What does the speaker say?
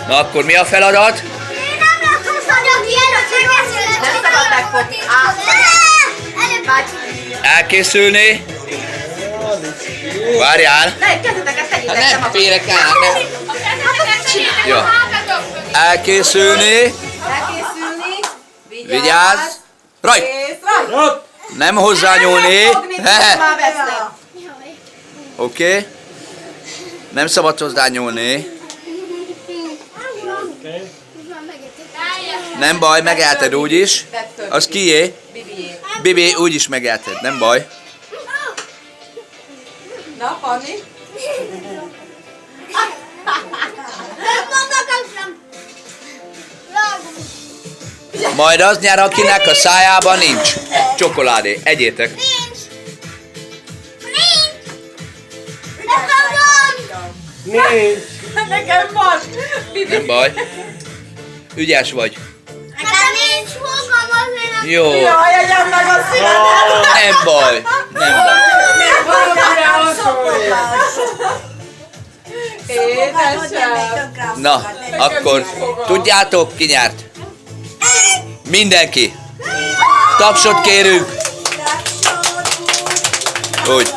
Na akkor mi a feladat? Nem szabad megfogni. Elkészülni. Várjál. Ne, kezdeteket tegyétek. Nem férek át, nem. Jó. Elkészülni. Elkészülni. Vigyázz. Rajt. És rajt. Nem hozzányúlni. Már vesznek. Oké. Nem szabad hozzányúlni. Nem baj, megelted úgyis. Az kié? Bibié. Bibi, úgyis megelted, nem baj. Na, Fanni. Majd az nyer, akinek a szájában nincs csokoládé. Egyétek. Nekem van. Bibi. Nem baj. Ügyes vagy. Jó. Jaj, egyem meg a szívedet. Nem baj. Nem baj. Édesem. Na, akkor tudjátok, ki nyert? Mindenki. Tapsot kérünk. Úgy.